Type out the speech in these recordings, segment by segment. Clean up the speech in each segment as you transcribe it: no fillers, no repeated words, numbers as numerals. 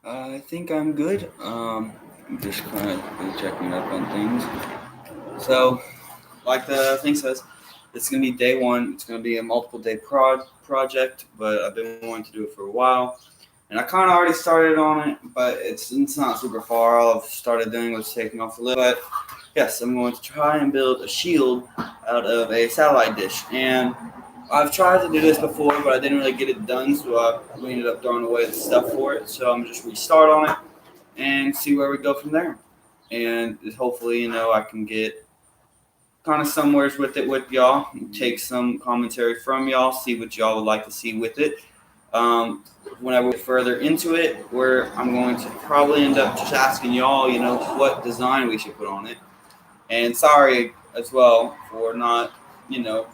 I think I'm good. I'm just kind of checking up on things. So, like the thing says, it's gonna be day one. It's gonna be a multiple day project, but I've been wanting to do it for a while, and I kind of already started on it, but it's not super far. All I've started doing was taking off the lid. But yes, I'm going to try and build a shield out of a satellite dish, and I've tried to do this before, but I didn't really get it done, so we ended up throwing away the stuff for it. So I'm just restart on it and see where we go from there. And hopefully, I can get kind of somewheres with it with y'all, take some commentary from y'all, see what y'all would like to see with it. Whenever we get further into it, where I'm going to probably end up just asking y'all, what design we should put on it. And sorry as well for not,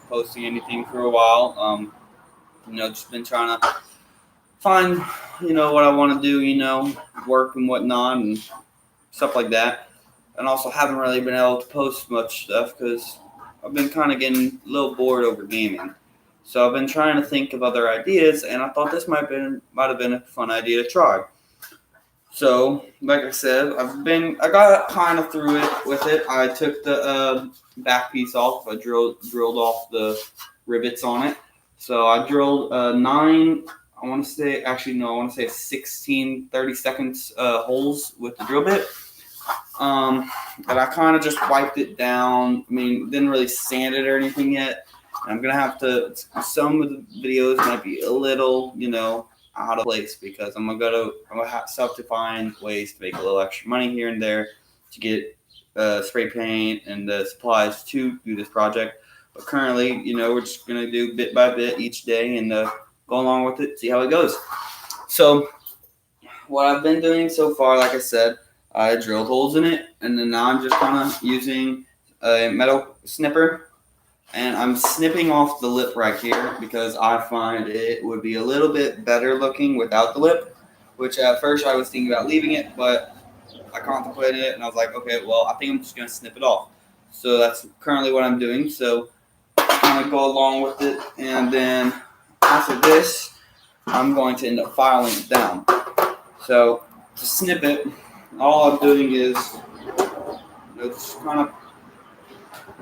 posting anything for a while. Just been trying to find, what I want to do, work and whatnot and stuff like that. And also haven't really been able to post much stuff because I've been kind of getting a little bored over gaming. So I've been trying to think of other ideas, and I thought this might have been a fun idea to try. So, like I said, I got kind of through it with it. I took the back piece off. I drilled off the rivets on it. So I drilled nine. I want to say actually no. I want to say 16 30-second holes with the drill bit. And I kind of just wiped it down. I mean, didn't really sand it or anything yet. And I'm gonna have to. Some of the videos might be a little, out of place because I'm gonna have to find ways to make a little extra money here and there to get spray paint and the supplies to do this project. But currently, we're just gonna do bit by bit each day and go along with it, see how it goes. So, what I've been doing so far, like I said, I drilled holes in it, and then now I'm just kind of using a metal snipper, and I'm snipping off the lip right here because I find it would be a little bit better looking without the lip, which at first I was thinking about leaving it, but I contemplated it, and I was like, okay, well, I think I'm just going to snip it off. So that's currently what I'm doing, so I'm going to go along with it, and then after this, I'm going to end up filing it down. So to snip it, all I'm doing is just kind of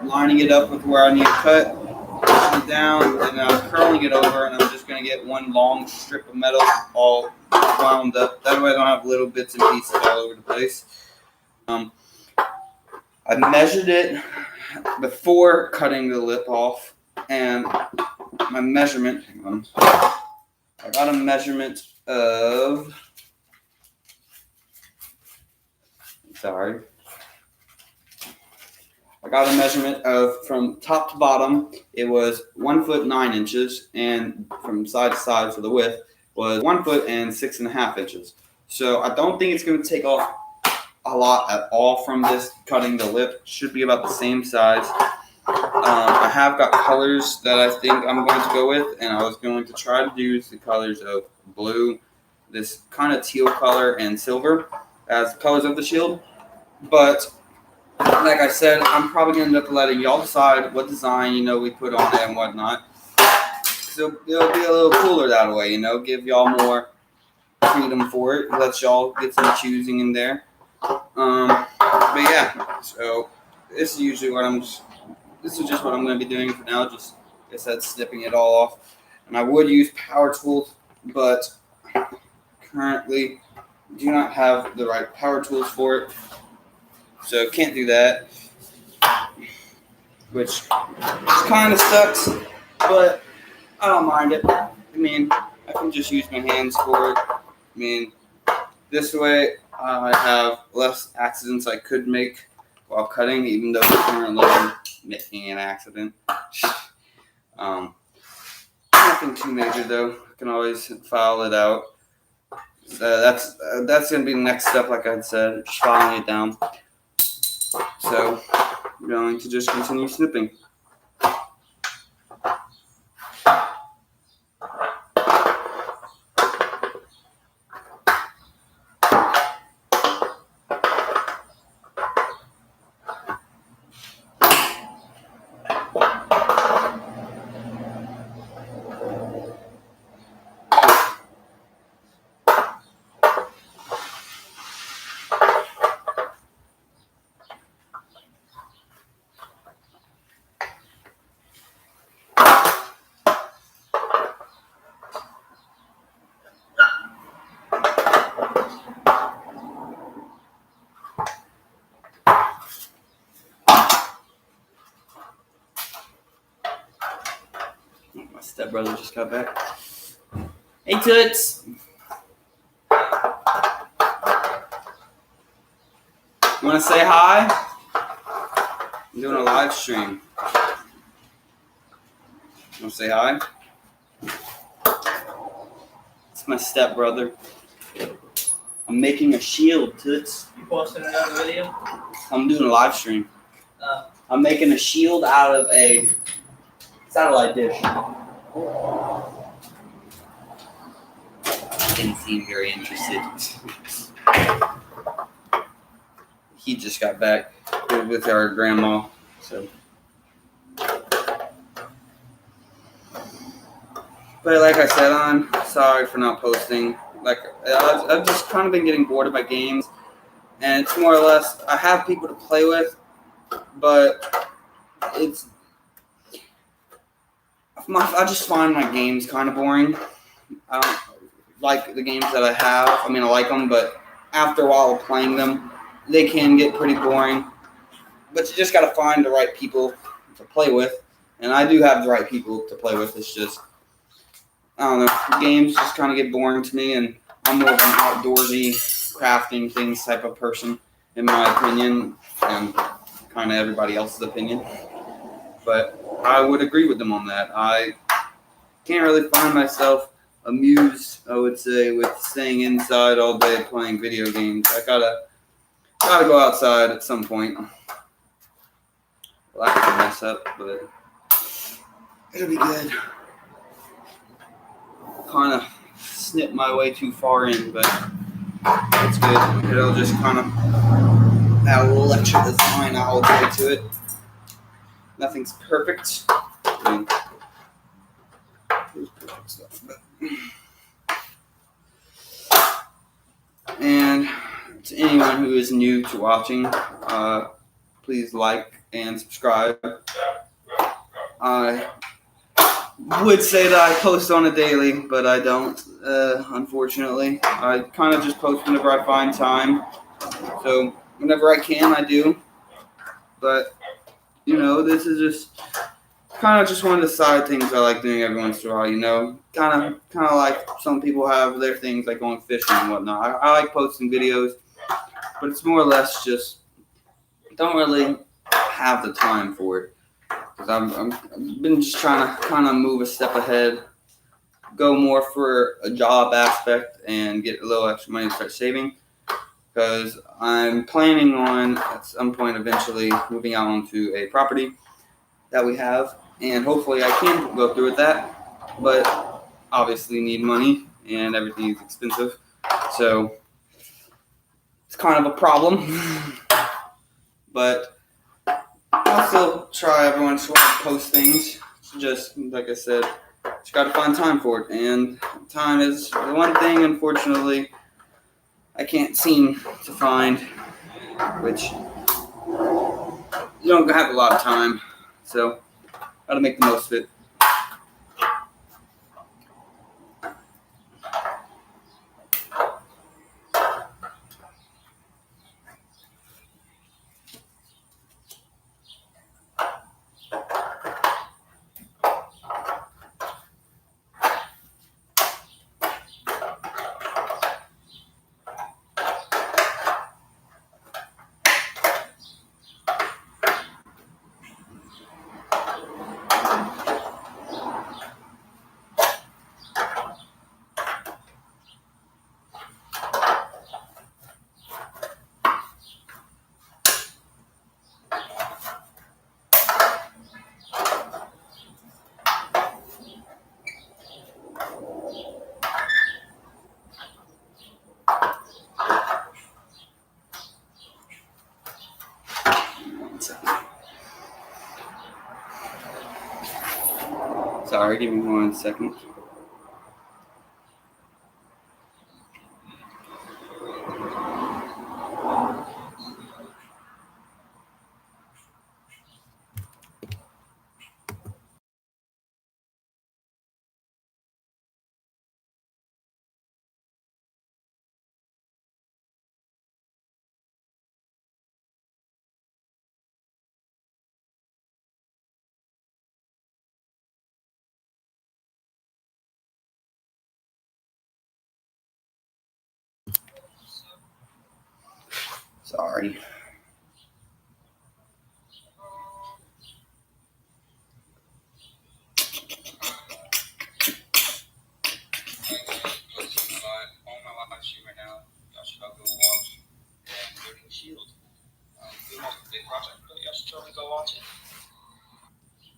lining it up with where I need to cut, pushing it down, and I'm curling it over, and I'm just going to get one long strip of metal all wound up. That way I don't have little bits and pieces all over the place. I measured it before cutting the lip off, and my measurement, hang on, I got a measurement of, I got a measurement of from top to bottom, it was 1 foot 9 inches, and from side to side for the width was 1 foot and 6.5 inches. So I don't think it's going to take off a lot at all from this cutting the lip. Should be about the same size. I have got colors that I think I'm going to go with, and I was going to try to use the colors of blue, this kind of teal color, and silver as colors of the shield. But like I said, I'm probably going to end up letting y'all decide what design, we put on it and whatnot. So it'll be a little cooler that way, give y'all more freedom for it. Let y'all get some choosing in there. But yeah, so this is usually this is just what I'm going to be doing for now. Just, like I said, snipping it all off. And I would use power tools, but currently do not have the right power tools for it. So can't do that, which kind of sucks, but I don't mind it. I mean, I can just use my hands for it. I mean, this way I have less accidents I could make while cutting, even though currently I'm making an accident. Nothing too major though. I can always file it out. So that's gonna be the next step, like I said, just filing it down. So I'm going to just continue snipping. stepbrother just got back. Hey, Toots. You want to say hi? I'm doing a live stream. You want to say hi? It's my stepbrother. I'm making a shield, Toots. You posting another video? I'm doing a live stream. I'm making a shield out of a satellite dish. Didn't seem very interested. He just got back with our grandma, so. But like I said, I'm sorry for not posting. Like I've just kind of been getting bored of my games, and it's more or less I have people to play with, but it's I just find my games kind of boring. I don't like the games that I have. I mean, I like them, but after a while of playing them, they can get pretty boring. But you just got to find the right people to play with, and I do have the right people to play with. It's just I don't know. Games just kind of get boring to me, and I'm more of an outdoorsy, crafting things type of person, in my opinion, and kind of everybody else's opinion. But I would agree with them on that. I can't really find myself amused, I would say, with staying inside all day playing video games. I gotta go outside at some point. Well, I could mess up, but it'll be good. Kind of snip my way too far in, but it's good. It'll just kind of add a little extra design all the way to it. Nothing's perfect. I mean, there's perfect stuff, but. And to anyone who is new to watching, please like and subscribe. I would say that I post on a daily, but I don't, unfortunately. I kind of just post whenever I find time. So whenever I can, I do. But, you know, this is just kind of just one of the side things I like doing every once in a while, you know. Kind of like some people have their things like going fishing and whatnot. I like posting videos, but it's more or less just don't really have the time for it. Because I've been just trying to kind of move a step ahead, go more for a job aspect, and get a little extra money to start saving. Because I'm planning on, at some point, eventually moving out onto a property that we have. And hopefully I can go through with that. But obviously need money, and everything is expensive. So it's kind of a problem. But I'll still try every once in a while to post things. Just like I said, just got to find time for it. And time is the one thing, unfortunately, I can't seem to find, which you don't have a lot of time. So, got to make the most of it. Sorry, give me 1 second. Sorry.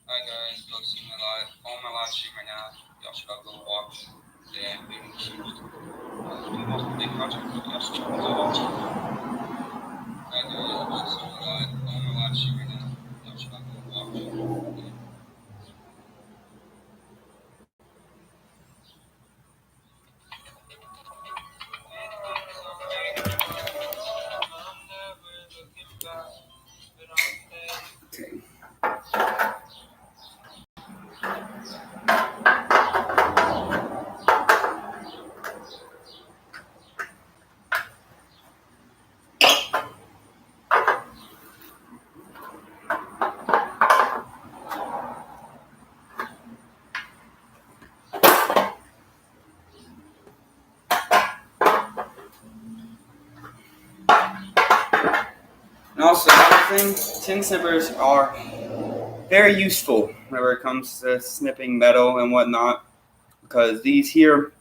Hi guys, go see my live on my live stream right now. Y'all should all go watch the Bleeding Shield. Doing multiple big projects, but y'all should all go watch it. Hi guys, go see my live on my live stream right now. Y'all should all go watch it. Okay. And also, another thing, tin snippers are very useful whenever it comes to snipping metal and whatnot, because these here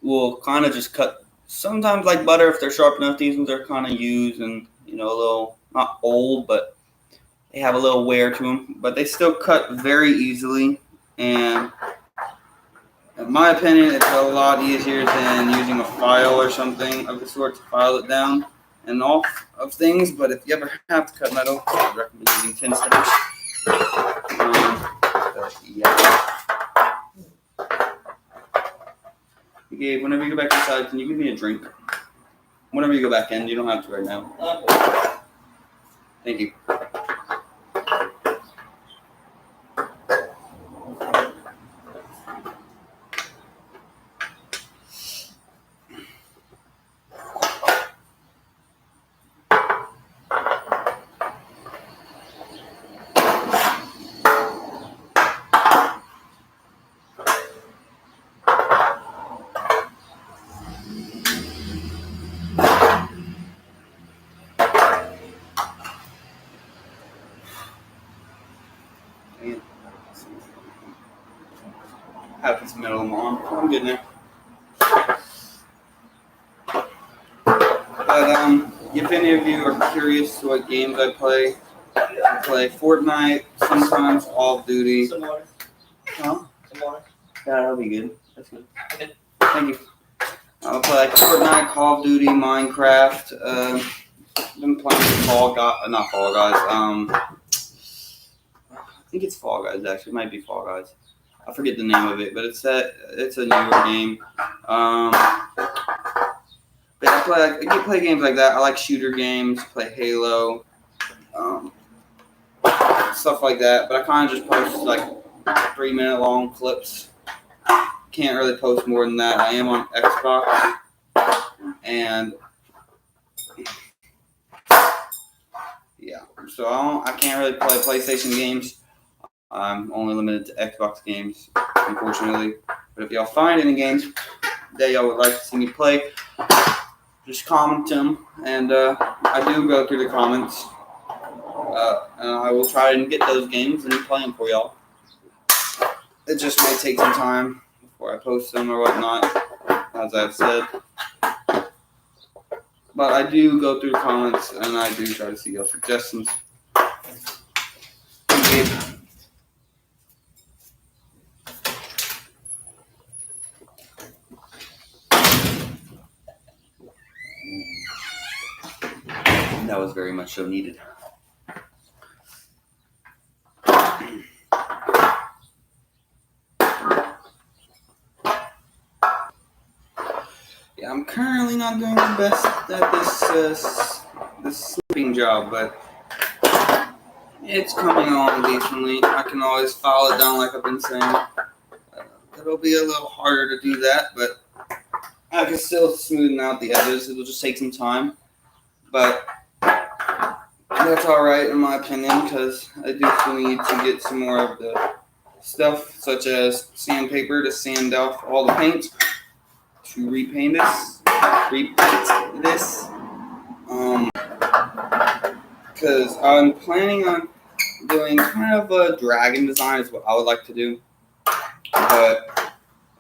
will kind of just cut, sometimes like butter if they're sharp enough. These ones are kind of used and, a little, not old, but they have a little wear to them, but they still cut very easily, and in my opinion, it's a lot easier than using a file or something of the sort to file it down and off of things. But if you ever have to cut metal, I would recommend using tin snippers. Yeah. Gabe, whenever you go back inside, can you give me a drink? Whenever you go back in, you don't have to right now. Thank you. Have some metal on. I'm good now. But if any of you are curious to what games I play Fortnite, sometimes Call of Duty. Some water. Huh? Some water. Yeah, that'll be good. That's good. Okay. Thank you. I'll play Fortnite, Call of Duty, Minecraft. Been playing not Fall Guys. I think it's Fall Guys actually. It might be Fall Guys. I forget the name of it, but it's a newer game. But I play games like that. I like shooter games, play Halo, stuff like that. But I kind of just post like 3-minute long clips. Can't really post more than that. I am on Xbox, and yeah, so I can't really play PlayStation games. I'm only limited to Xbox games, unfortunately. But if y'all find any games that y'all would like to see me play, just comment them, and I do go through the comments, and I will try and get those games and play them for y'all. It just may take some time before I post them or whatnot, as I've said. But I do go through the comments, and I do try to see your suggestions. That was very much so needed. Yeah, I'm currently not doing the best at this sleeping job, but it's coming along decently. I can always file it down like I've been saying. It'll be a little harder to do that, but I can still smoothen out the edges. It'll just take some time, but that's all right in my opinion, because I do still need to get some more of the stuff, such as sandpaper, to sand off all the paint, to repaint this, Because I'm planning on doing kind of a dragon design is what I would like to do. But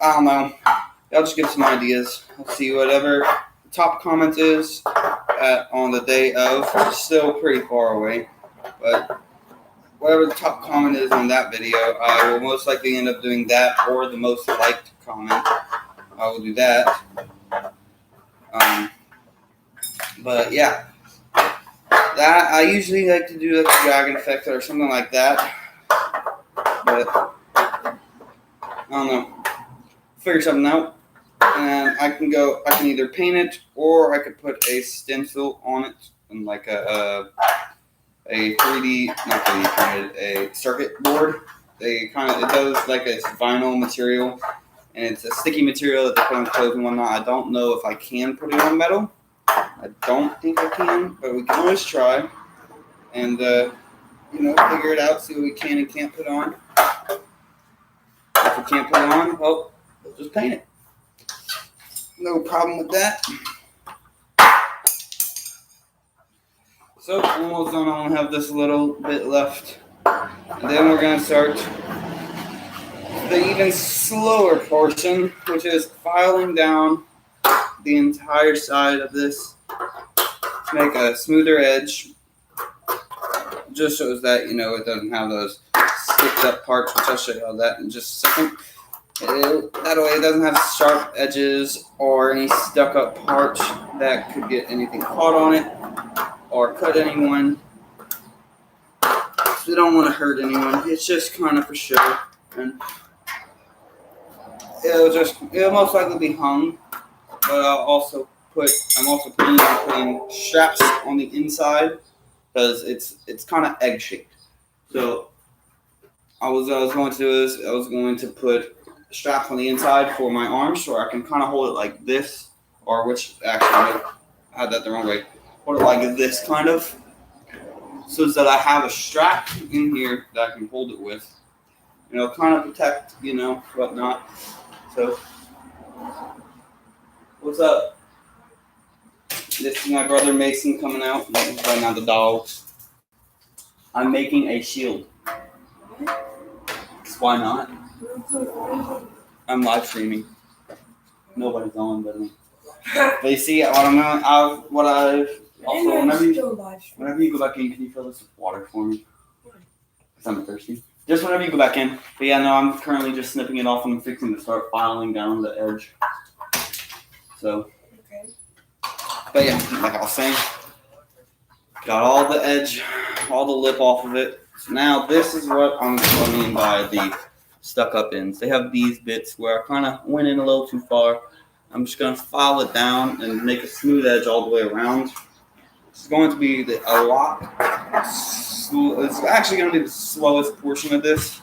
I don't know. I'll just give some ideas. I'll see whatever the top comment is on the day of. It's still pretty far away. But whatever the top comment is on that video, I will most likely end up doing that, or the most liked comment. I will do that. But yeah, that I usually like to do like a dragon effect or something like that. But I don't know. Figure something out, and I can either paint it or I could put a stencil on it and like a 3D, not 3D printed, a circuit board. It does like a vinyl material, and it's a sticky material that they put on clothes and whatnot. I don't know if I can put it on metal. I don't think I can, but we can always try and figure it out, see what we can and can't put on. If we can't put it on, well, we'll just paint it. No problem with that. So, almost done. I only have this little bit left. And then we're going to start the even slower portion, which is filing down the entire side of this to make a smoother edge. Just shows that, it doesn't have those sticked up parts, which I'll show you all that in just a second. That way it doesn't have sharp edges or any stuck up parts that could get anything caught on it or cut anyone. So we don't want to hurt anyone. It's just kind of for show. And it'll most likely be hung, but I'm also planning on putting straps on the inside because it's kind of egg shaped. So I was going to put straps on the inside for my arms so I can kind of hold it like this, or which actually I had that the wrong way. Hold it like this kind of, so that I have a strap in here that I can hold it with. Kind of protect, whatnot. So, what's up? This is my brother Mason coming out. Right now, the dogs. I'm making a shield. Why not? I'm live streaming. Nobody's on but me. But you see, whenever you go back in, can you fill this with water for me? Because I'm thirsty. Just whenever you go back in. But yeah, no, I'm currently just snipping it off and I'm fixing to start filing down the edge. So. Okay. But yeah, like I was saying, got all the edge, all the lip off of it. So now this is what I mean by the stuck up ends. They have these bits where I kind of went in a little too far. I'm just going to file it down and make a smooth edge all the way around. It's going to be it's actually going to be the slowest portion of this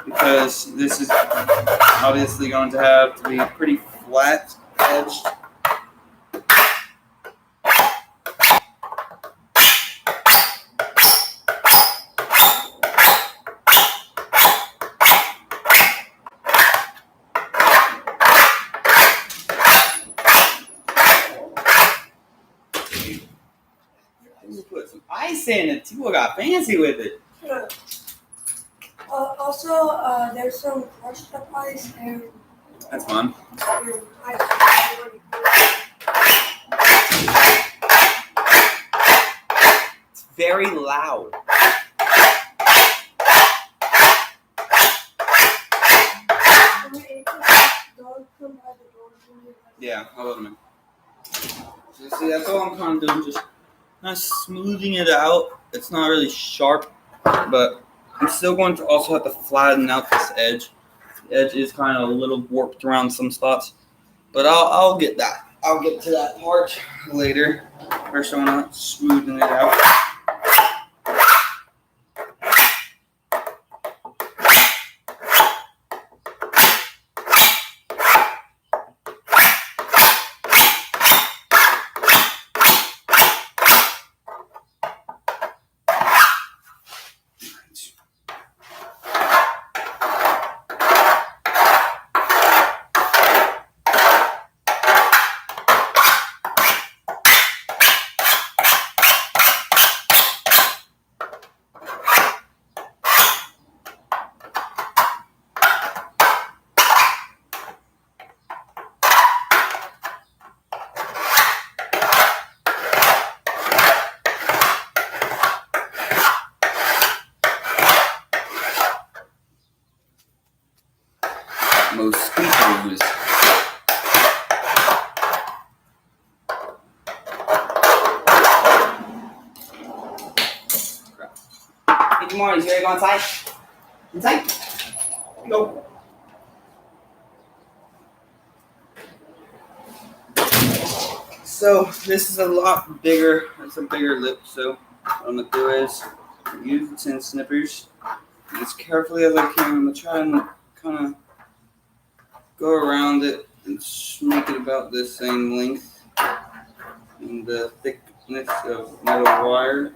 because this is obviously going to have to be pretty flat edged. Put some ice in it. People got fancy with it. Also, there's some crushed up ice and. That's fun. It's very loud. Yeah, I'll let them in. So see, that's all I'm kind of doing, just kind of smoothing it out. It's not really sharp, but I'm still going to also have to flatten out this edge. The edge is kind of a little warped around some spots, but I'll get that. I'll get to that part later. First, I want to smoothen it out. Come on, you ready to go inside? Inside? Go. So this is a lot bigger. It's a bigger lip. So what I'm gonna do is use the tin snippers as carefully as I can. I'm gonna try and kind of go around it and make it about the same length and the thickness of metal wire.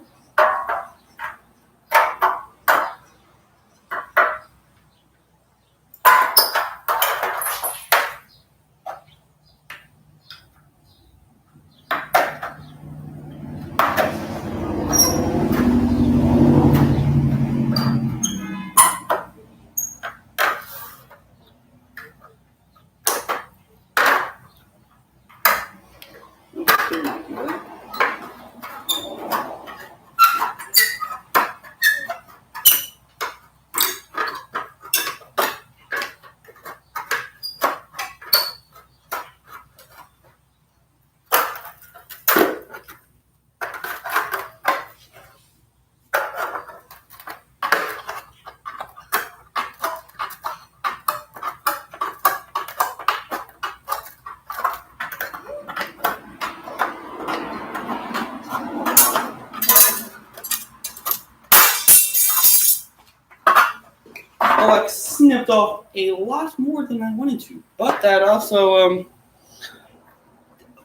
Oh, I snipped off a lot more than I wanted to, but that also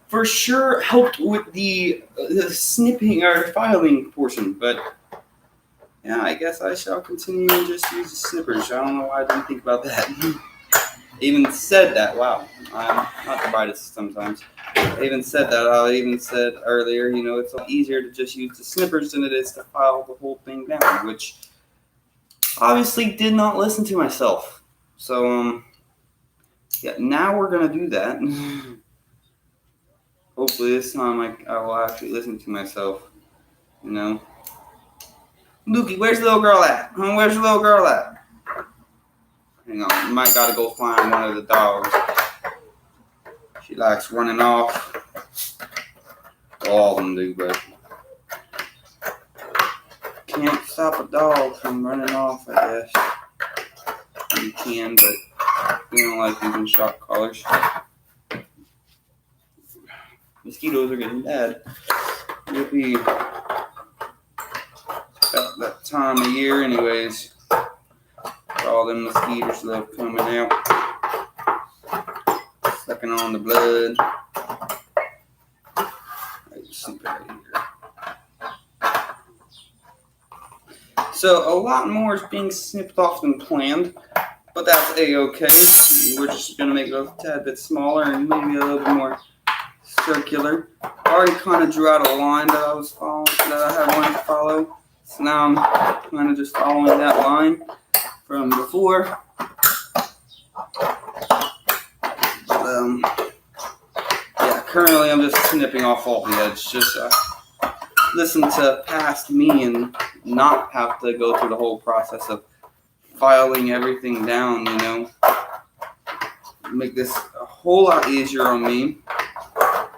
for sure helped with the snipping or filing portion. But yeah, I guess I shall continue and just use the snippers. I don't know why I didn't think about that. Even said that. Wow, I'm not the brightest sometimes. I even said that. I even said earlier, it's a lot easier to just use the snippers than it is to file the whole thing down, which obviously did not listen to myself. So, yeah, now we're going to do that. Hopefully this time I will actually listen to myself, Lukey, where's the little girl at? Where's the little girl at? Hang on, I might got to go find one of the dogs. She likes running off. All of them do, but can't stop a dog from running off, I guess. You can, but we don't like using shock collars. Mosquitoes are getting bad. It'll be about that time of year anyways. All them mosquitoes love coming out. Sucking on the blood. So a lot more is being snipped off than planned, but that's a-okay. We're just going to make it a tad bit smaller and maybe a little bit more circular. I already kind of drew out a line that I had wanted to follow. So now I'm kind of just following that line from before. Yeah, currently I'm just snipping off all the edge. Just listen to past me and not have to go through the whole process of filing everything down, Make this a whole lot easier on me.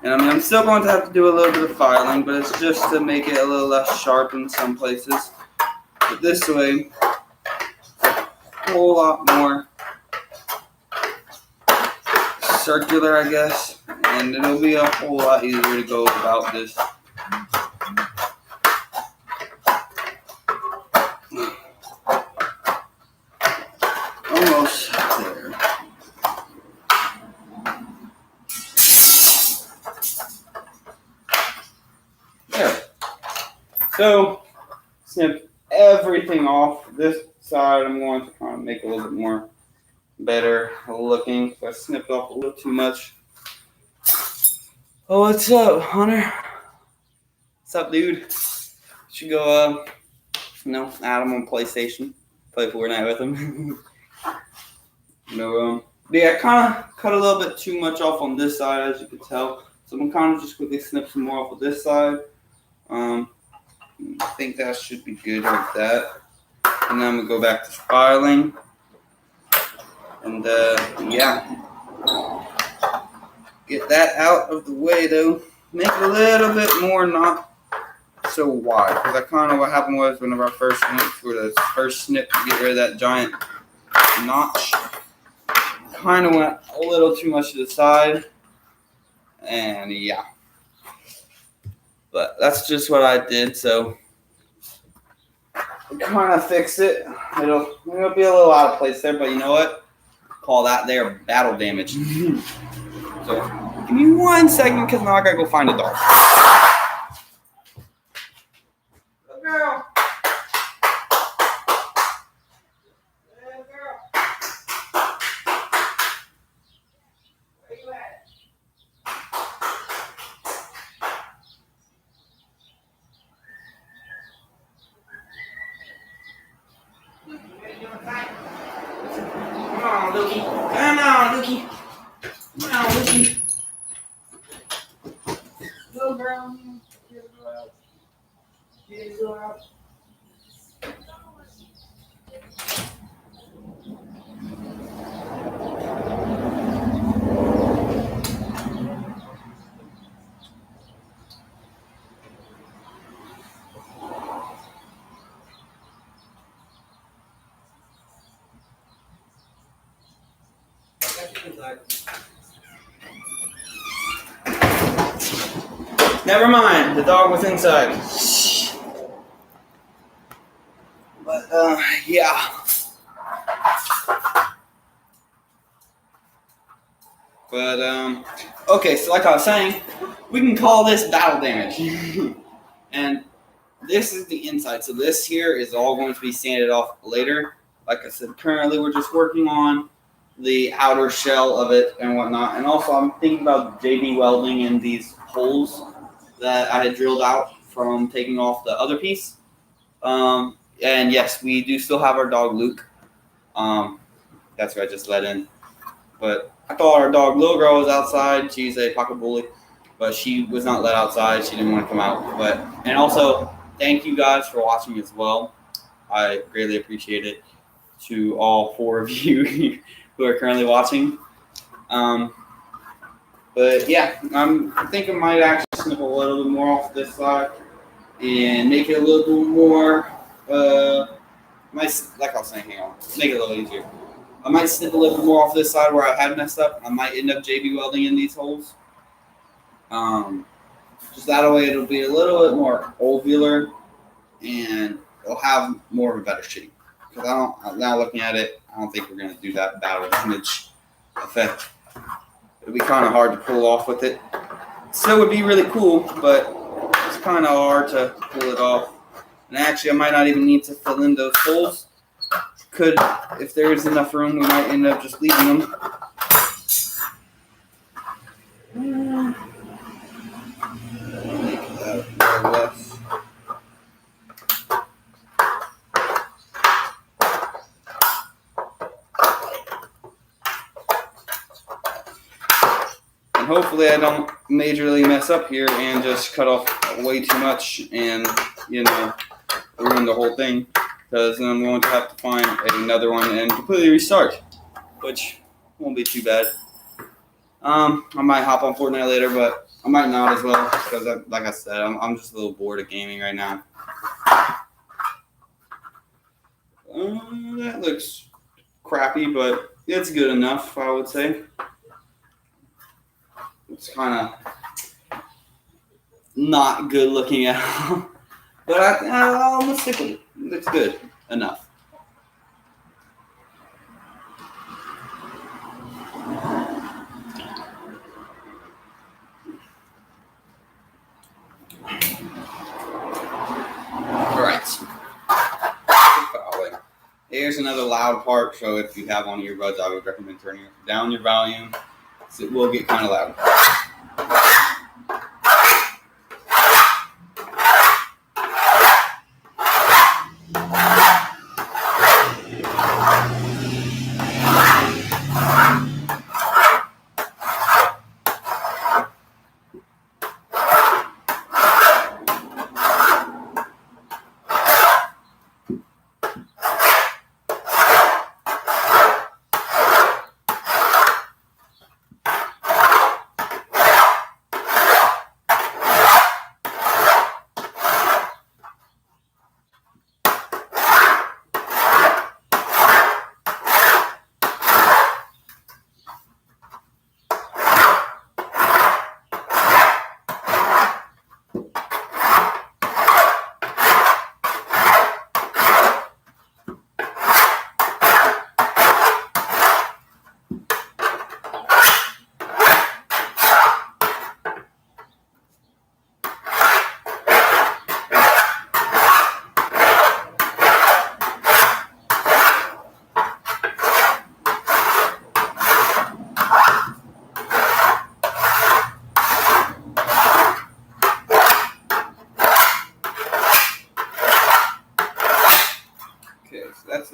And I'm still going to have to do a little bit of filing, but it's just to make it a little less sharp in some places. But this way, a whole lot more circular, I guess. And it'll be a whole lot easier to go about this. Almost there. There. So, snip everything off. This side I'm going to kind of make a little bit more better looking. So I snipped off a little too much. Oh, what's up, Hunter? What's up, dude? Should go, add him on PlayStation. Play Fortnite with him. But yeah, I kind of cut a little bit too much off on this side, as you can tell. So I'm going to kind of just quickly snip some more off of this side. I think that should be good like that. And then I'm going to go back to filing. And, yeah. Get that out of the way, though. Make it a little bit more not so wide. Because that kind of what happened was whenever I first went for the first snip to get rid of that giant notch, kind of went a little too much to the side. And yeah. But that's just what I did, so kind of fixed it. It'll be a little out of place there, but you know what? Call that there battle damage. So give me 1 second, because now I gotta go find a dog. Good girl. Good girl. Where you at? Come on, Lukey. Come on, Lukey. Come on, Lukey. Little girl. Get it out. Get it out. Never mind, the dog was inside. But yeah. But okay, so like I was saying, we can call this battle damage. And this is the inside. So this here is all going to be sanded off later. Like I said, currently we're just working on the outer shell of it and whatnot. And also I'm thinking about JB welding in these holes that I had drilled out from taking off the other piece. And yes, we do still have our dog Luke. That's what I just let in. But I thought our dog Little Girl was outside. She's a pocket bully, but she was not let outside. She didn't want to come out. And also, thank you guys for watching as well. I greatly appreciate it. To all 4 of you who are currently watching. But yeah, I think I might actually snip a little bit more off this side and make it a little bit more, like I was saying, hang on, make it a little easier. I might snip a little bit more off this side where I had messed up. I might end up JB welding in these holes. Just that way it'll be a little bit more ovular and it'll have more of a better shape. Because now looking at it, I don't think we're going to do that battle damage effect. It'll be kind of hard to pull off with it. Still would be really cool, but it's kind of hard to pull it off. And actually, I might not even need to fill in those holes. If there is enough room, we might end up just leaving them. Make that more or less. Hopefully I don't majorly mess up here and just cut off way too much and, ruin the whole thing. Because then I'm going to have to find another one and completely restart, which won't be too bad. I might hop on Fortnite later, but I might not as well. Because, like I said, I'm just a little bored of gaming right now. That looks crappy, but it's good enough, I would say. It's kind of not good looking at all. But let's stick with it. It's good enough. All right. Here's another loud part. So if you have on earbuds, I would recommend turning down your volume. So it will get kind of loud.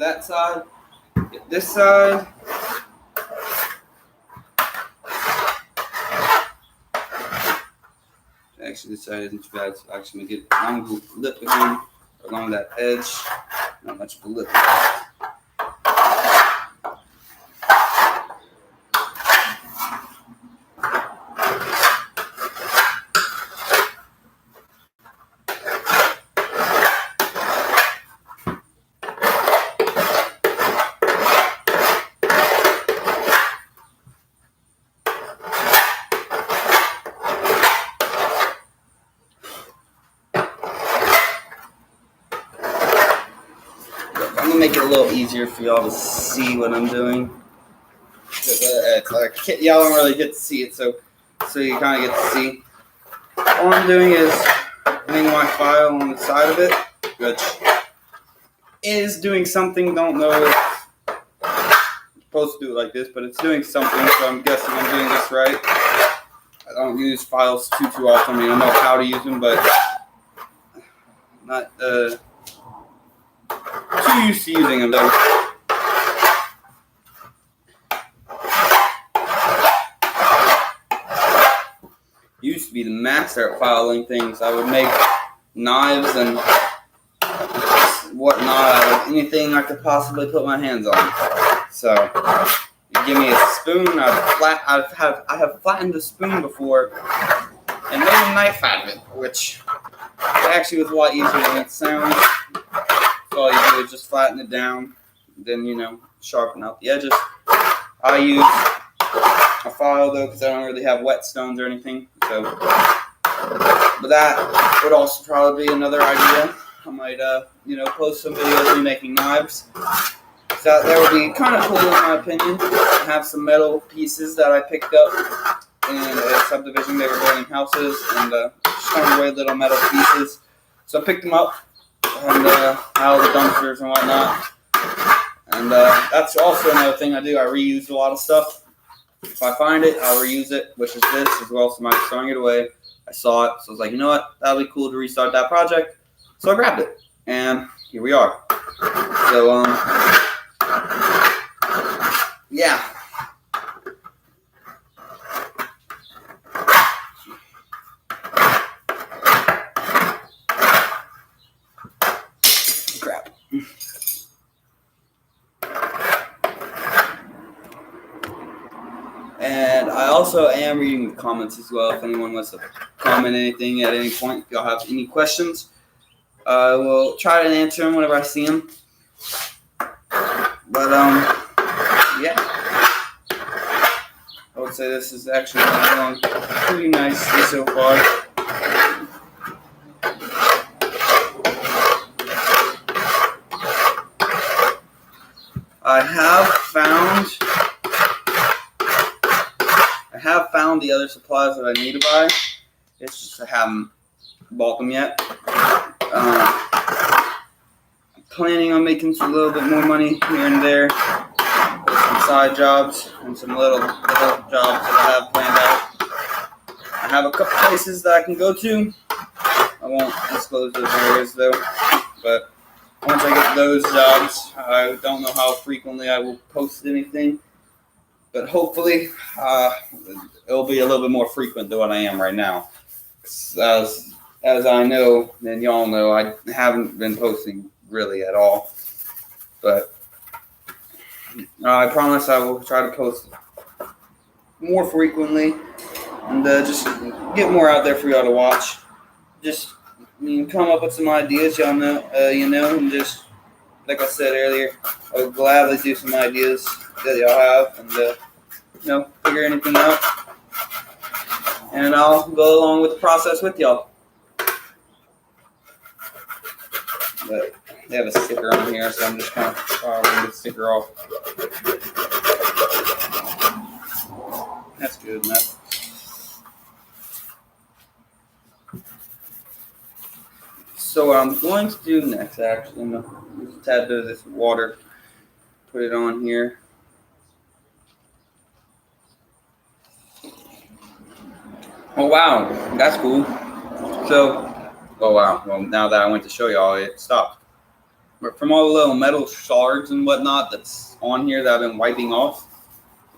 that side. Get this side. Actually, this side isn't too bad. So actually, get along the lip again, along that edge. Not much of a lip left. I'm gonna make it a little easier for y'all to see what I'm doing. It's like y'all don't really get to see it, so you kind of get to see. All I'm doing is putting my file on the side of it, which is doing something. Don't know if I'm supposed to do it like this, but it's doing something. So I'm guessing I'm doing this right. I don't use files too often. I mean, I know how to use them, but not too used to using them though. Used to be the master at filing things. I would make knives and whatnot, anything I could possibly put my hands on. So you give me a spoon. I have flattened a spoon before and made a knife out of it, which actually was a lot easier than it sounds. So all you do is just flatten it down, then sharpen out the edges. I use a file though because I don't really have whetstones or anything. So, but that would also probably be another idea. I might post some videos of me making knives. So that would be kind of cool in my opinion. I have some metal pieces that I picked up in a subdivision. They were building houses and just throwing away little metal pieces. So I picked them up and out of the dumpsters and whatnot. And that's also another thing I do. I reuse a lot of stuff. If I find it, I'll reuse it, which is this as well. So I'm throwing it away. I saw it, so I was like, you know what? That'll be cool to restart that project. So I grabbed it, and here we are. So yeah. Crap. And I also am reading the comments as well. If anyone wants to comment anything at any point, if y'all have any questions, I will try to answer them whenever I see them. But yeah, I would say this is actually going pretty nicely so far. I have found the other supplies that I need to buy. It's just I haven't bought them yet. I'm planning on making a little bit more money here and there, some side jobs and some little jobs that I have planned out. I have a couple places that I can go to. I won't disclose those areas though, but once I get those jobs, I don't know how frequently I will post anything, but hopefully it'll be a little bit more frequent than what I am right now. As I know, and y'all know, I haven't been posting really at all, but I promise I will try to post more frequently and just get more out there for y'all to watch. Just come up with some ideas, y'all know, and just like I said earlier, I would gladly do some ideas that y'all have and figure anything out, and I'll go along with the process with y'all. But they have a sticker on here, so I'm just kind of firing the sticker off. That's good enough. So what I'm going to do next, actually, I'm going to use a tad bit of this water, put it on here. Oh wow, that's cool. So, oh wow, well now that I went to show y'all, it stopped. But from all the little metal shards and whatnot that's on here that I've been wiping off,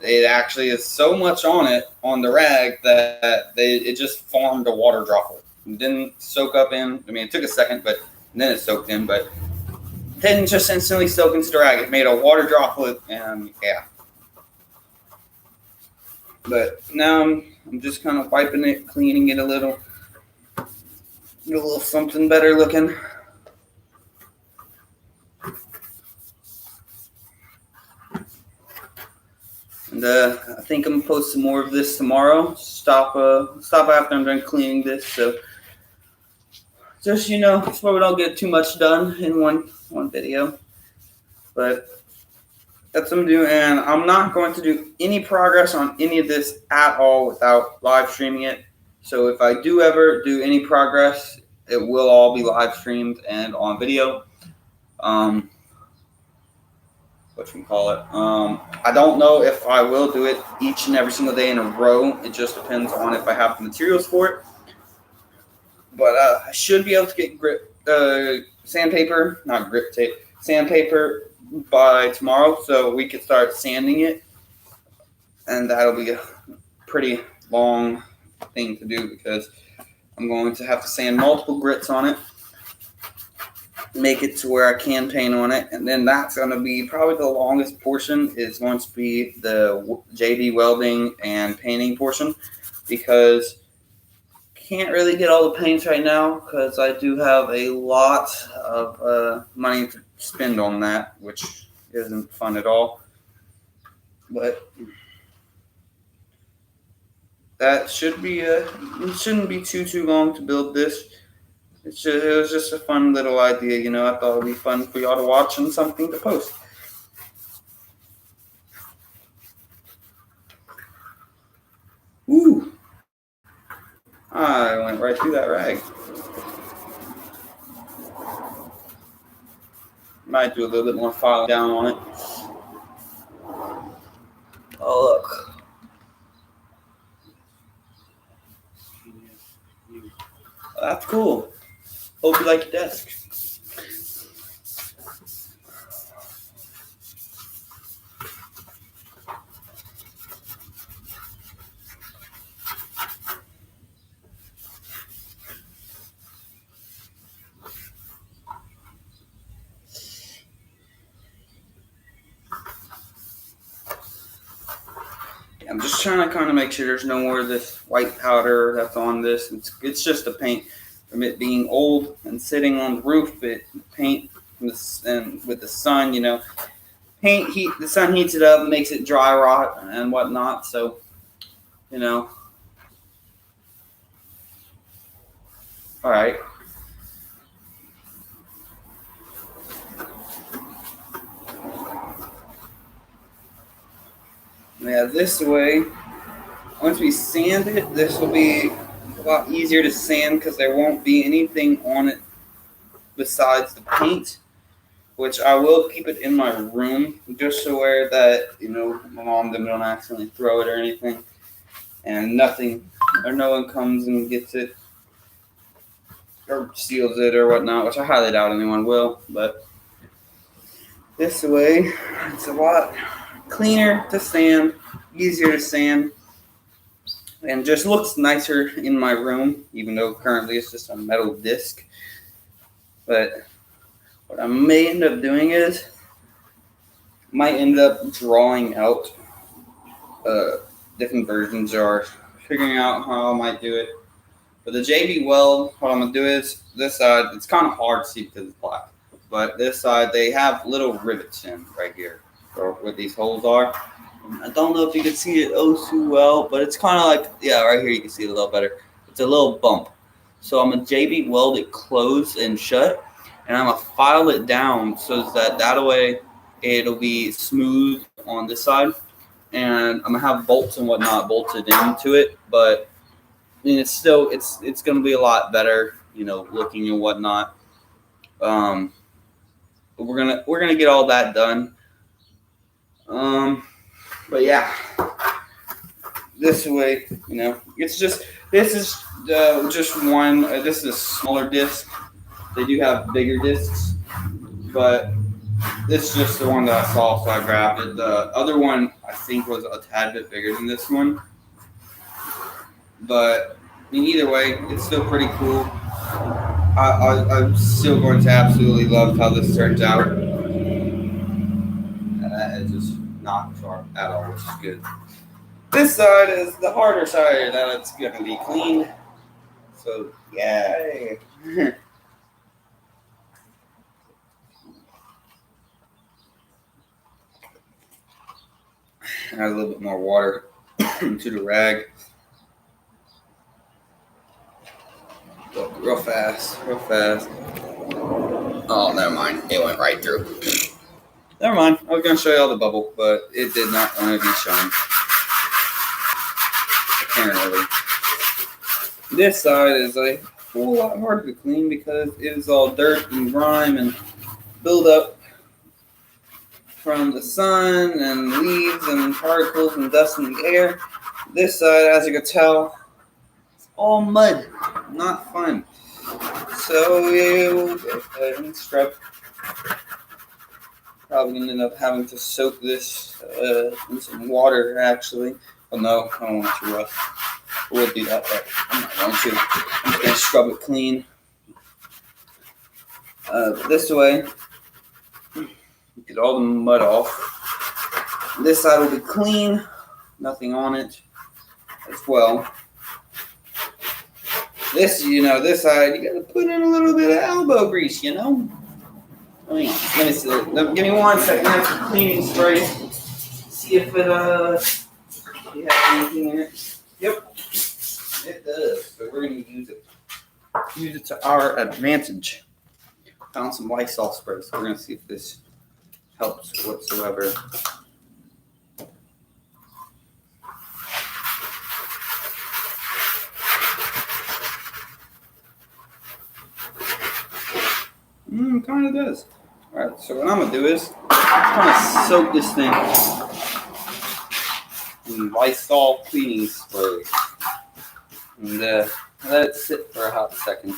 it actually is so much on it, on the rag, that it just formed a water droplet. It didn't soak up in. I mean, it took a second, but then it soaked in. But it didn't just instantly soak into the rag. It made a water droplet, and yeah. But now I'm just kind of wiping it, cleaning it a little. Get a little something better looking. And I think I'm gonna post some more of this tomorrow. Stop after I'm done cleaning this. So just so we don't get too much done in one video. But that's what I'm doing, and I'm not going to do any progress on any of this at all without live streaming it. So if I do ever do any progress, it will all be live streamed and on video. I don't know if I will do it each and every single day in a row. It just depends on if I have the materials for it. But I should be able to get sandpaper by tomorrow, so we could start sanding it. And that'll be a pretty long thing to do because I'm going to have to sand multiple grits on it, make it to where I can paint on it, and then that's going to be probably the longest portion is going to be the JB welding and painting portion, because can't really get all the paints right now because I do have a lot of money to spend on that, which isn't fun at all. But that should be it shouldn't be too long to build this. It was just a fun little idea, I thought it would be fun for y'all to watch and something to post. Ooh. I went right through that rag. Might do a little bit more filing down on it. Oh, look. That's cool. Hope you like your desk. I'm just trying to kind of make sure there's no more of this white powder that's on this. It's just the paint from it being old and sitting on the roof. Paint and with the sun, the sun heats it up and makes it dry rot and whatnot. So, all right. Yeah, this way, once we sand it, this will be a lot easier to sand because there won't be anything on it besides the paint, which I will keep it in my room just so where that, my mom don't accidentally throw it or anything, and no one comes and gets it or steals it or whatnot, which I highly doubt anyone will. But this way, it's a lot cleaner to sand, easier to sand, and just looks nicer in my room, even though currently it's just a metal disc. But what I may end up doing is might end up drawing out different versions or figuring out how I might do it. But the JB weld, what I'm going to do is this side, it's kind of hard to see because it's black, but this side they have little rivets in right here, or where these holes are. I don't know if you can see it too well, but it's kind of like, right here you can see it a little better. It's a little bump. So I'm going to JB weld it closed and shut, and I'm going to file it down so that way it'll be smooth on this side. And I'm going to have bolts and whatnot bolted into it, but it's still, it's going to be a lot better, looking and whatnot. But we're going to get all that done. But yeah, this way, it's just, this is just one, this is a smaller disc. They do have bigger discs, but this is just the one that I saw, so I grabbed it. The other one I think was a tad bit bigger than this one, but I mean, either way, it's still pretty cool. I'm still going to absolutely love how this turns out. It's just not sharp at all, which is good. This side is the harder side that it's going to be cleaned. So, yay! Add a little bit more water to the rag. Go real fast, real fast. Oh, never mind. It went right through. Never mind. I was going to show you all the bubble, but it did not want to be shown. Apparently. This side is a whole lot harder to clean because it is all dirt and grime and build up from the sun and leaves and particles and dust in the air. This side, as you can tell, it's all mud. Not fun. So we'll go ahead and scrub. Probably gonna end up having to soak this in some water, actually. Oh no, I don't want to rough. We'll do that, but I'm not going to. I'm just gonna scrub it clean. This way, get all the mud off. This side will be clean, nothing on it as well. This side, you gotta put in a little bit of elbow grease, Let me see. Give me 1 second. I have some cleaning spray. See if it has anything in it. Yep, it does. But we're gonna use it. Use it to our advantage. Found some Lysol spray, so we're gonna see if this helps whatsoever. Kind of does. Alright, so what I'm going to do is kind of soak this thing in Lysol cleaning spray. And let it sit for a hot second.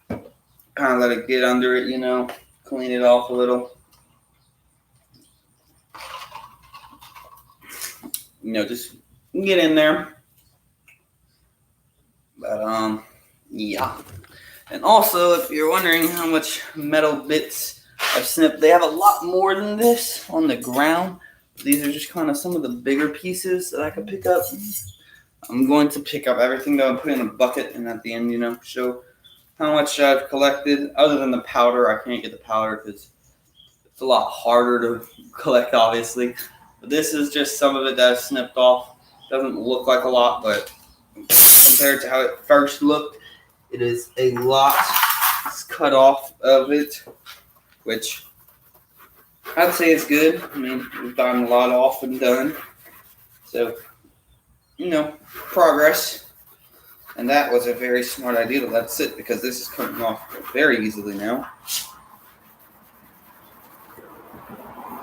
Kind of let it get under it, clean it off a little. Just get in there. But, yeah. And also, if you're wondering how much metal bits I've snipped, they have a lot more than this on the ground. These are just kind of some of the bigger pieces that I could pick up. I'm going to pick up everything that I put in a bucket and at the end, show how much I've collected. Other than the powder, I can't get the powder because it's a lot harder to collect, obviously. But this is just some of it that I've snipped off. Doesn't look like a lot, but compared to how it first looked, it is a lot cut off of it, which I'd say is good. I mean, we've gotten a lot off and done. So, progress. And that was a very smart idea to let it sit because this is coming off very easily now.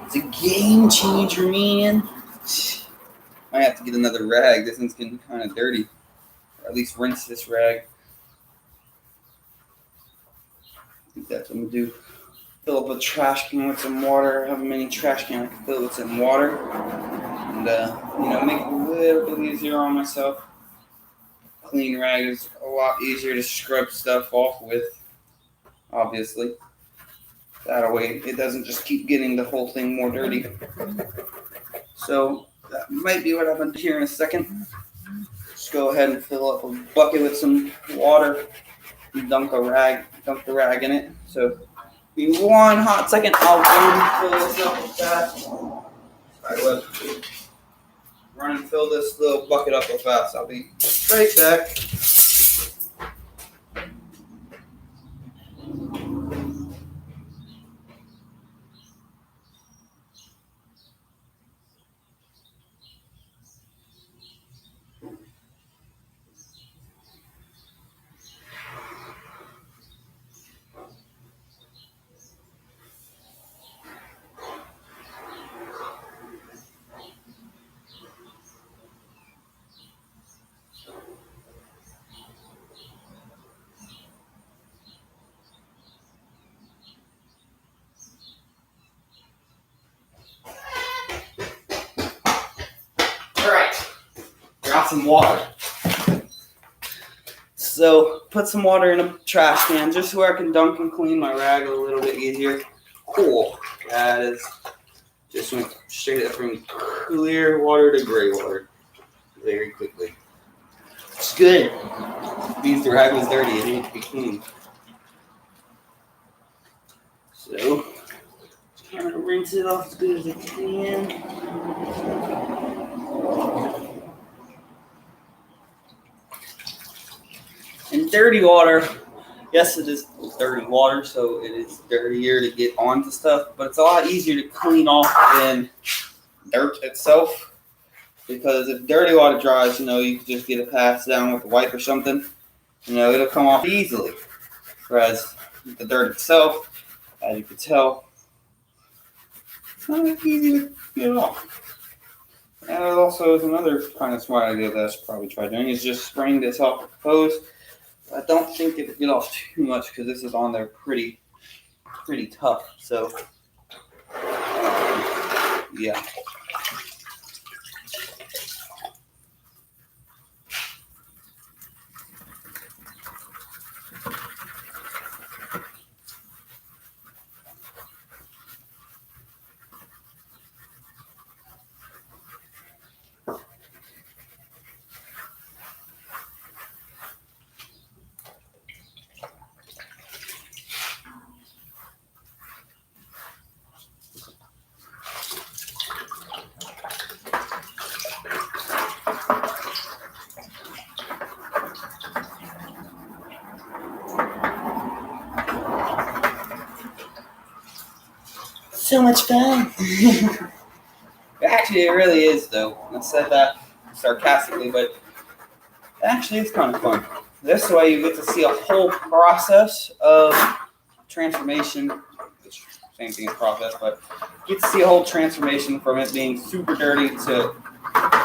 It's a game changer, man. I have to get another rag. This one's getting kind of dirty. Or at least rinse this rag. I think that's what I'm going to do. Fill up a trash can with some water. Have a mini trash can I can fill with some water. And, make it a little bit easier on myself. Clean rag is a lot easier to scrub stuff off with, obviously. That way it doesn't just keep getting the whole thing more dirty. So that might be what I'm going to do here in a second. Just go ahead and fill up a bucket with some water and dunk the rag in it. So be 1 hot second. I'll fill this up with that. Run and fill this little bucket up real fast. I'll be right back. got some water. So put some water in a trash can just so I can dunk and clean my rag a little bit easier. Cool. That is just went straight up from clear water to gray water very quickly. It's good. Means the rag was dirty. It needs to be clean. So kind of rinse it off as good as I can. And dirty water, yes, it is dirty water, so it is dirtier to get onto stuff, but it's a lot easier to clean off than dirt itself. Because if dirty water dries, you can just get it passed down with a wipe or something. It'll come off easily. Whereas the dirt itself, as you can tell, it's not that easy to get off. And it also is another kind of smart idea that I should probably try doing is just spraying this off the hose. I don't think it'll get off too much because this is on there pretty tough. So, yeah. So much fun. Actually, it really is, though. I said that sarcastically, but actually, it's kind of fun. This way, you get to see a whole process of transformation. Same thing as process, but you get to see a whole transformation from it being super dirty to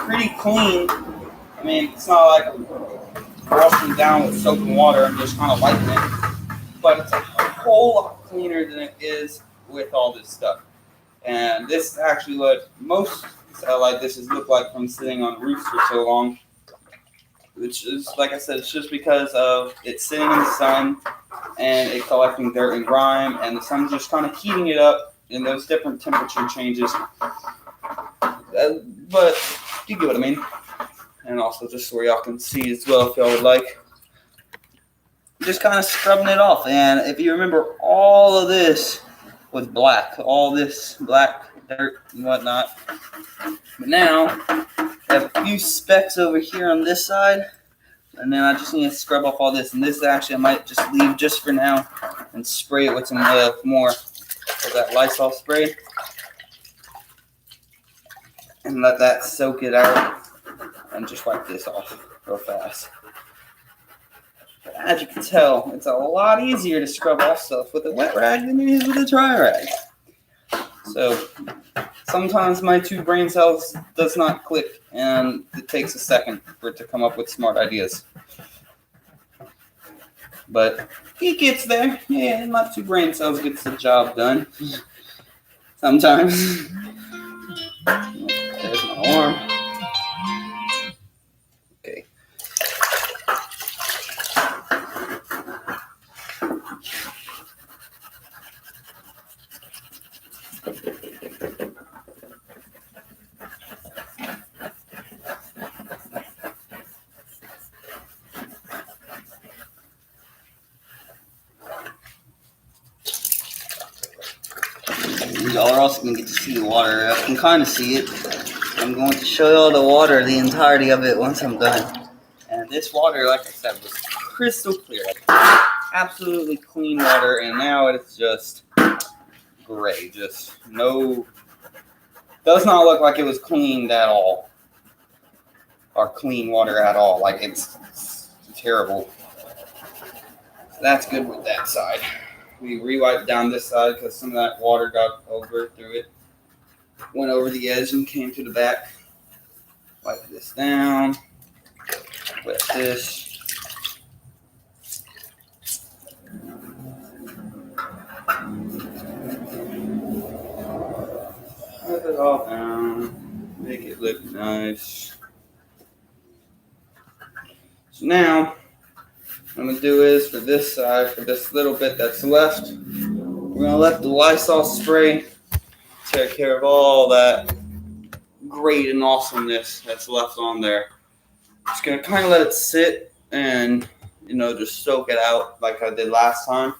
pretty clean. I mean, it's not like washing down with soap and water and just kind of wiping it, but it's a whole lot cleaner than it is with all this stuff. And this is actually what most like this has looked like from sitting on roofs for so long. Which is, like I said, it's just because of it sitting in the sun and it collecting dirt and grime, and the sun's just kind of heating it up in those different temperature changes. But you get what I mean. And also just so y'all can see as well if y'all would like. Just kind of scrubbing it off. And if you remember, all of this was black. All this black dirt and whatnot. But now, I have a few specks over here on this side. And then I just need to scrub off all this. And this actually I might just leave just for now and spray it with some more of that Lysol spray. And let that soak it out. And just wipe this off real fast. As you can tell, it's a lot easier to scrub off stuff with a wet rag than it is with a dry rag. So sometimes my two brain cells does not click, and it takes a second for it to come up with smart ideas. But he gets there. Yeah, my two brain cells gets the job done. Sometimes. There's my arm. Okay. Y'all are also going to get to see the water. I can kind of see it. I'm going to show y'all the water, the entirety of it once I'm done. And this water, like I said, was crystal clear. Like, absolutely clean water. And now it's just gray. Just no... Does not look like it was cleaned at all. Or clean water at all. Like, it's terrible. So that's good with that side. We re-wiped down this side because some of that water got over through it. Went over the edge and came to the back. Wipe this down. Wet this. Wipe it all down. Make it look nice. So now, what I'm going to do is for this side, for this little bit that's left, we're going to let the Lysol spray take care of all that great and awesomeness that's left on there. Just going to kind of let it sit and, just soak it out like I did last time.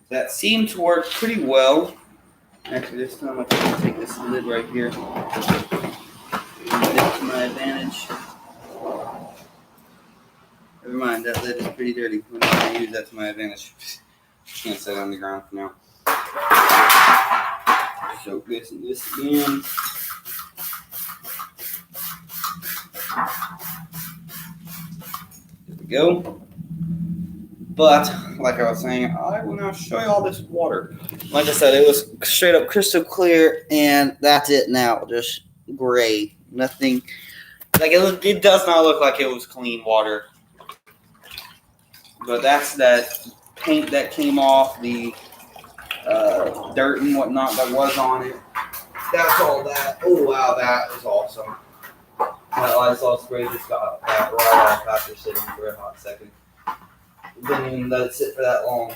That seemed to work pretty well. Actually, this time I'm going to take this lid right here. Use it to my advantage. Never mind, that lid is pretty dirty. I'm not going to use that to my advantage. Can't set it on the ground for now. Soak this and this again. There we go. But, like I was saying, I will now show you all this water. Like I said, it was straight up crystal clear, and that's it now. Just gray. Nothing. Like, it does not look like it was clean water. But that's that paint that came off, the dirt and whatnot that was on it. That's all that. Oh, wow, that is awesome. That Lysol spray just got that right off after sitting for a hot second. Didn't even let it sit for that long.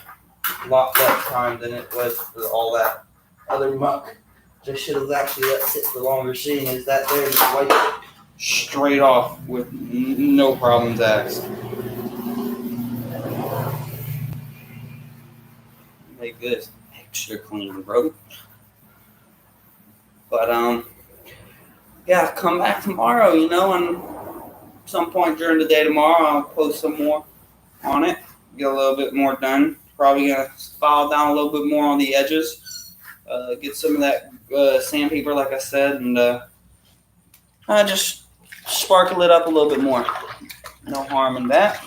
A lot less time than it was for all that other muck. Just should have actually let it sit for longer, seeing as that there just wiped it straight off with no problems asked. Make this extra clean, bro. But yeah, come back tomorrow, and some point during the day tomorrow I'll post some more on it. Get a little bit more done. Probably gonna file down a little bit more on the edges. Get some of that sandpaper, like I said, and just sparkle it up a little bit more. No harm in that.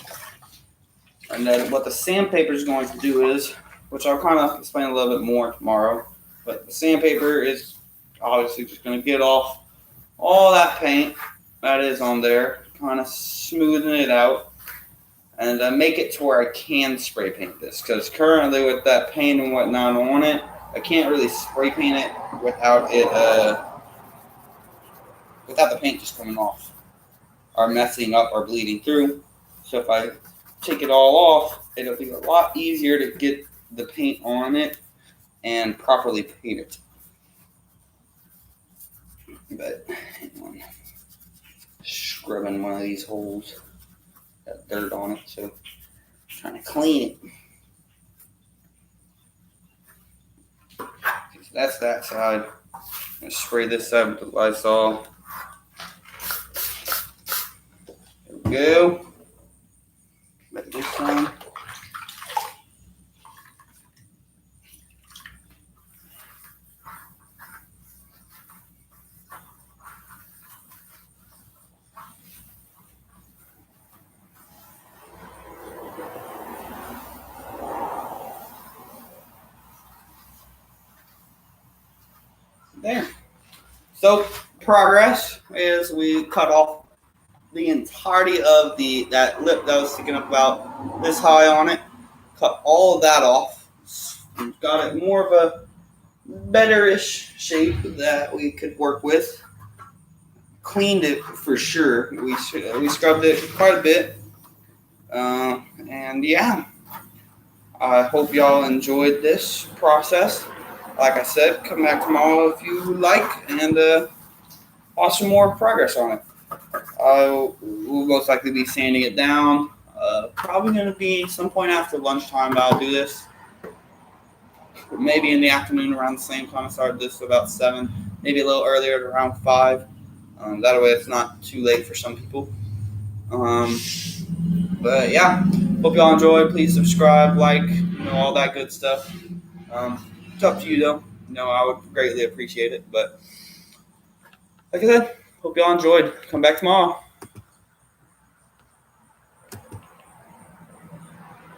And then what the sandpaper is going to do is, which I'll kind of explain a little bit more tomorrow, but the sandpaper is obviously just going to get off all that paint that is on there, kind of smoothing it out, and make it to where I can spray paint this. Because currently with that paint and whatnot on it, I can't really spray paint it without the paint just coming off or messing up or bleeding through. So if I take it all off, it'll be a lot easier to get the paint on it and properly paint it. But hang on. Scrubbing one of these holes. Got dirt on it, so I'm trying to clean it. So that's that side. I'm gonna spray this side with the Lysol. There we go. Back this time. There. So progress is we cut off the entirety of that lip that was sticking up about this high on it. Cut all of that off. Got it more of a better-ish shape that we could work with. Cleaned it for sure. We scrubbed it quite a bit. And yeah, I hope y'all enjoyed this process. Like I said, come back tomorrow if you like, and watch some more progress on it. We'll most likely be sanding it down. Probably going to be some point after lunchtime that I'll do this. Maybe in the afternoon around the same time I started this, about 7. Maybe a little earlier at around 5. That way it's not too late for some people. But yeah, hope y'all enjoyed. Please subscribe, like, all that good stuff. It's up to you though. I would greatly appreciate it. But like I said, hope y'all enjoyed. Come back tomorrow.